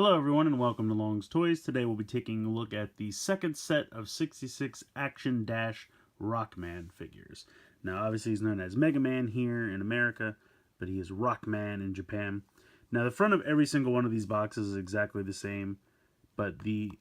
Hello everyone and welcome to Long's Toys. Today we'll be taking a look at the second set of 66 Action Dash Rockman figures. Now obviously he's known as Mega Man here in America, but he is Rockman in Japan. Now the front of every single one of these boxes is exactly the same, but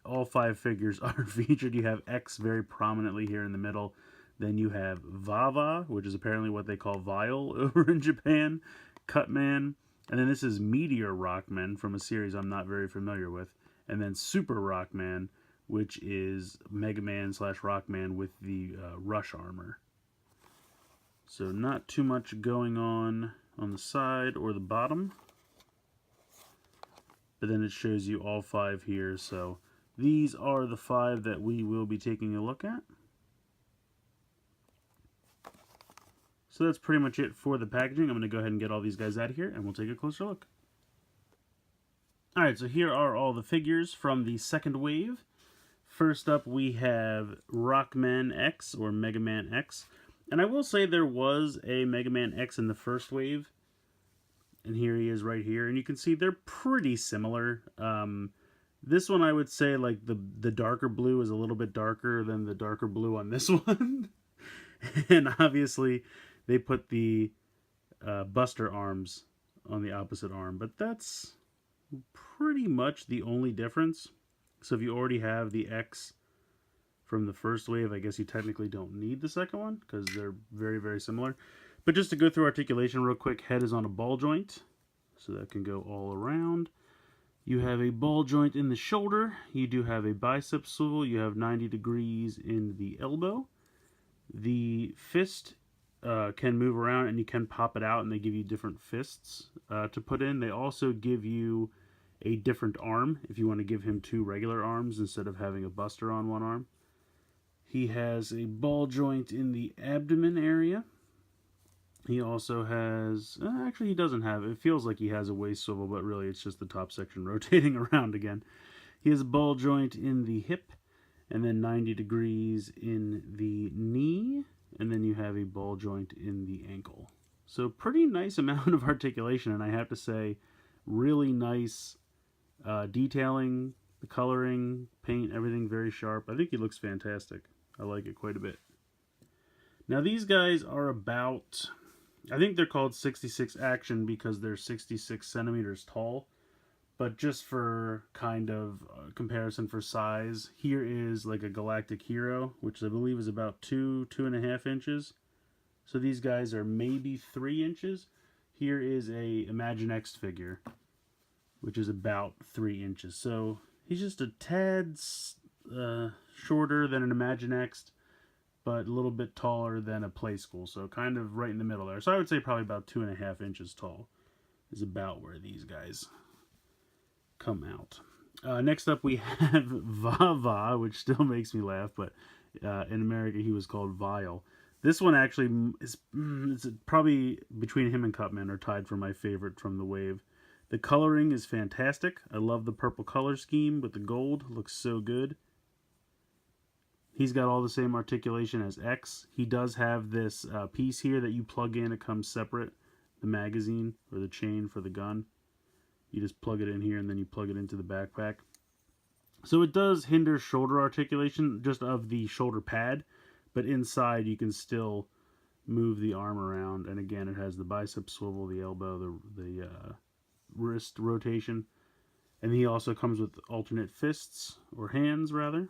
all 5 figures are featured. You have X very prominently here in the middle. Then you have Vava, which is apparently what they call Vile over in Japan, Cutman. And then this is Meteor Rockman from a series I'm not very familiar with. And then Super Rockman, which is Mega Man / Rockman with the Rush armor. So not too much going on the side or the bottom. But then it shows you all 5 here. So these are the 5 that we will be taking a look at. So that's pretty much it for the packaging. I'm going to go ahead and get all these guys out of here and we'll take a closer look. Alright, so here are all the figures from the second wave. First up we have Rahman X or Mega Man X. And I will say there was a Mega Man X in the first wave. And here he is right here. And you can see they're pretty similar. This one I would say like the darker blue is a little bit darker than the darker blue on this one. And obviously they put the Buster arms on the opposite arm, but that's pretty much the only difference. So if you already have the X from the first wave, I guess you technically don't need the second one because they're very, very similar. But just to go through articulation real quick, head is on a ball joint, so that can go all around. You have a ball joint in the shoulder. You do have a bicep swivel. You have 90 degrees in the elbow. The fist can move around and you can pop it out, and they give you different fists to put in. They also give you a different arm if you want to give him 2 regular arms instead of having a Buster on one arm. He has a ball joint in the abdomen area. He also has, actually he doesn't have, it feels like he has a waist swivel, but really it's just the top section rotating around again. He has a ball joint in the hip, and then 90 degrees in the knee, and then you have a ball joint in the ankle. So pretty nice amount of articulation, and I have to say, really nice detailing, the coloring, paint, everything very sharp. I think he looks fantastic. I like it quite a bit. Now these guys are about, I think they're called 66 Action because they're 66 centimeters tall. But just for kind of comparison for size, here is like a Galactic Hero, which I believe is about 2.5 inches. So these guys are maybe 3 inches. Here is a Imagine X figure, which is about 3 inches. So he's just a tad shorter than an Imagine X, but a little bit taller than a Play School. So kind of right in the middle there. So I would say probably about 2.5 inches tall is about where these guys come out. Next up we have Vava, which still makes me laugh, but in America he was called Vile. This one actually is probably between him and Cutman are tied for my favorite from the wave. The coloring is fantastic. I love the purple color scheme with the gold. Looks so good. He's got all the same articulation as X. He does have this piece here that you plug in. It comes separate, the magazine or the chain for the gun. You just plug it in here and then you plug it into the backpack. So it does hinder shoulder articulation just of the shoulder pad, but inside you can still move the arm around. And again, it has the bicep swivel, the elbow, the wrist rotation. And he also comes with alternate fists, or hands rather.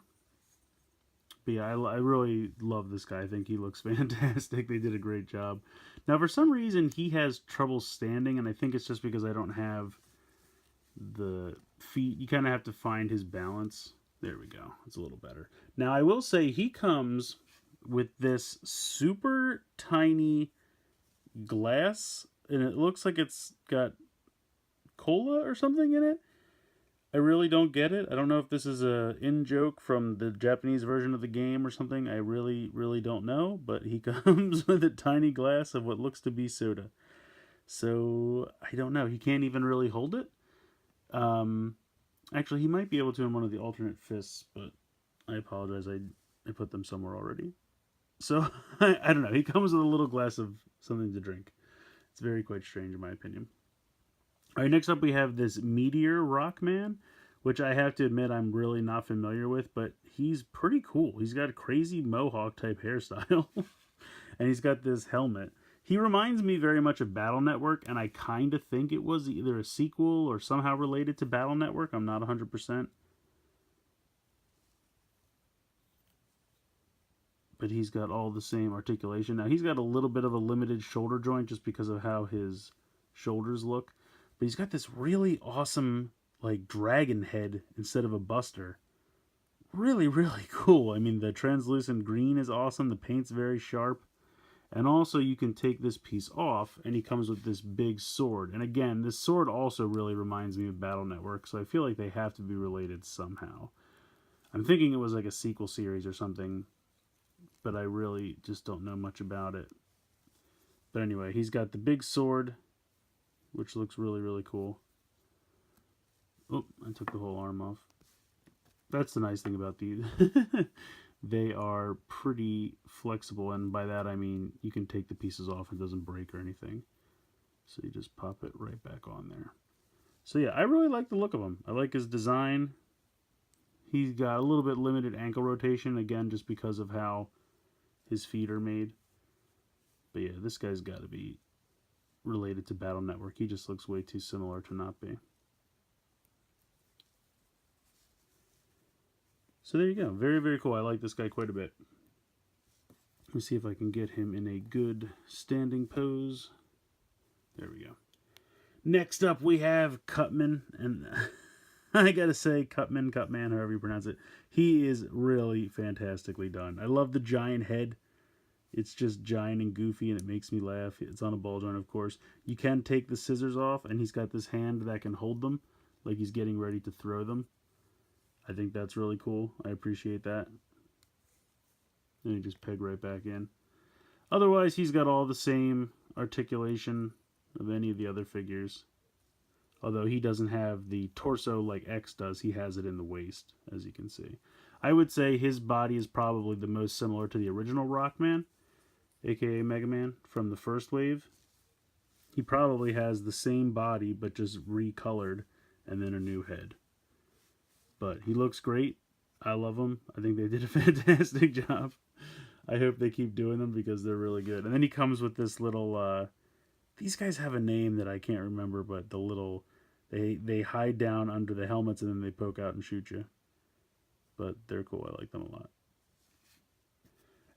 But yeah, I really love this guy. I think he looks fantastic. They did a great job. Now for some reason he has trouble standing, and I think it's just because I don't have the feet. You kind of have to find his balance. There we go. It's a little better. Now I will say he comes with this super tiny glass, and it looks like it's got cola or something in it. I really don't get it. I don't know if this is a in-joke from the Japanese version of the game or something. I really, really don't know, but he comes with a tiny glass of what looks to be soda. So I don't know. He can't even really hold it. Actually, he might be able to in one of the alternate fists, but I apologize. I put them somewhere already. So, I don't know. He comes with a little glass of something to drink. It's very quite strange in my opinion. All right, next up we have this Meteor Rockman. which I have to admit I'm really not familiar with, but he's pretty cool. He's got a crazy mohawk type hairstyle, and he's got this helmet. He reminds me very much of Battle Network, and I kind of think it was either a sequel or somehow related to Battle Network. I'm not 100%. But he's got all the same articulation. Now, he's got a little bit of a limited shoulder joint just because of how his shoulders look. But he's got this really awesome, like, dragon head instead of a buster. Really, really cool. I mean, the translucent green is awesome. The paint's very sharp. And also, you can take this piece off, and he comes with this big sword. And again, this sword also really reminds me of Battle Network, so I feel like they have to be related somehow. I'm thinking it was like a sequel series or something, but I really just don't know much about it. But anyway, he's got the big sword, which looks really, really cool. Oh, I took the whole arm off. That's the nice thing about these. They are pretty flexible, and by that I mean you can take the pieces off and it doesn't break or anything. So you just pop it right back on there. So yeah, I really like the look of him. I like his design. He's got a little bit limited ankle rotation, again, just because of how his feet are made. But yeah, this guy's got to be related to Battle Network. He just looks way too similar to not be. So there you go. Very, very cool. I like this guy quite a bit. Let me see if I can get him in a good standing pose. There we go. Next up, we have Cutman. And I gotta say, Cutman, however you pronounce it, he is really fantastically done. I love the giant head. It's just giant and goofy, and it makes me laugh. It's on a ball joint, of course. You can take the scissors off, and he's got this hand that can hold them, like he's getting ready to throw them. I think that's really cool. I appreciate that. And you just peg right back in. Otherwise, he's got all the same articulation of any of the other figures. Although he doesn't have the torso like X does, he has it in the waist, as you can see. I would say his body is probably the most similar to the original Rockman, aka Mega Man, from the first wave. He probably has the same body, but just recolored, and then a new head. But he looks great. I love him. I think they did a fantastic job. I hope they keep doing them because they're really good. And then he comes with this little... these guys have a name that I can't remember, but the little... They hide down under the helmets and then they poke out and shoot you. But they're cool. I like them a lot.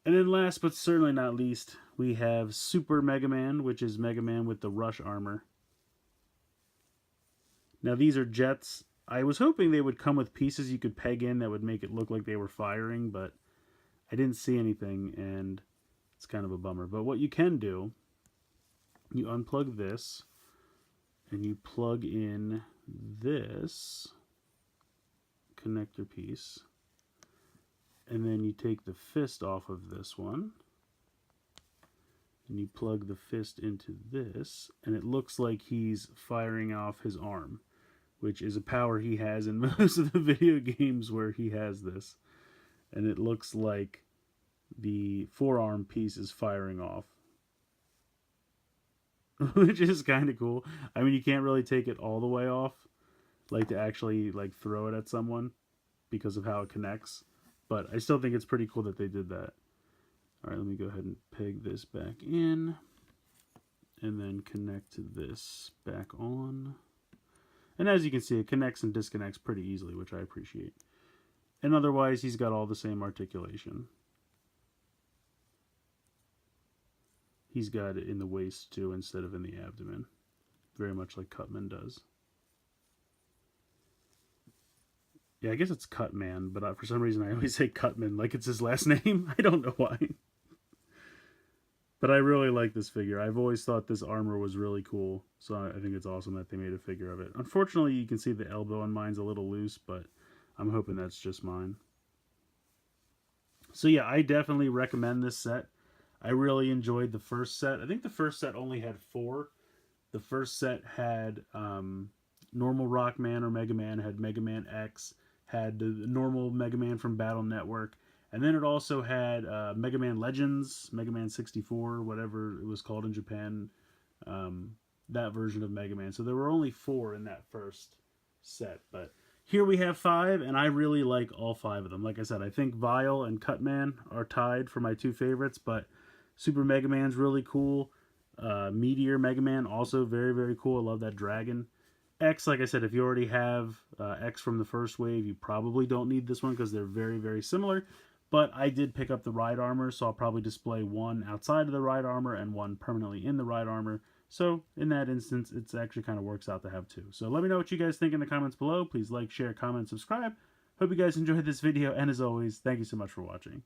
And then last but certainly not least, we have Super Mega Man, which is Mega Man with the Rush armor. Now these are jets. I was hoping they would come with pieces you could peg in that would make it look like they were firing, but I didn't see anything, and it's kind of a bummer. But what you can do, you unplug this, and you plug in this connector piece, and then you take the fist off of this one, and you plug the fist into this, and it looks like he's firing off his arm, which is a power he has in most of the video games where he has this. And it looks like the forearm piece is firing off, which is kind of cool. I mean, you can't really take it all the way off, like to actually like throw it at someone because of how it connects. But I still think it's pretty cool that they did that. All right, let me go ahead and peg this back in and then connect this back on. And as you can see, it connects and disconnects pretty easily, which I appreciate. And otherwise, he's got all the same articulation. He's got it in the waist, too, instead of in the abdomen. Very much like Cutman does. Yeah, I guess it's Cutman, but for some reason I always say Cutman like it's his last name. I don't know why. But I really like this figure. I've always thought this armor was really cool, so I think it's awesome that they made a figure of it. Unfortunately, you can see the elbow on mine's a little loose, but I'm hoping that's just mine. So yeah, I definitely recommend this set. I really enjoyed the first set. I think the first set only had 4. The first set had normal Rockman or Mega Man, had Mega Man X, had the normal Mega Man from Battle Network, and then it also had Mega Man Legends, Mega Man 64, whatever it was called in Japan, that version of Mega Man. So there were only 4 in that first set, but Here we have 5, and I really like all 5 of them. Like I said, I think Vile and Cutman are tied for my 2 favorites, but Super Mega Man's really cool. Meteor Mega Man, also very, very cool. I love that dragon. X, like I said, if you already have X from the first wave, you probably don't need this one because they're very, very similar. But I did pick up the ride armor, so I'll probably display one outside of the ride armor and one permanently in the ride armor. So in that instance, it actually kind of works out to have 2. So let me know what you guys think in the comments below. Please like, share, comment, subscribe. Hope you guys enjoyed this video, and as always, thank you so much for watching.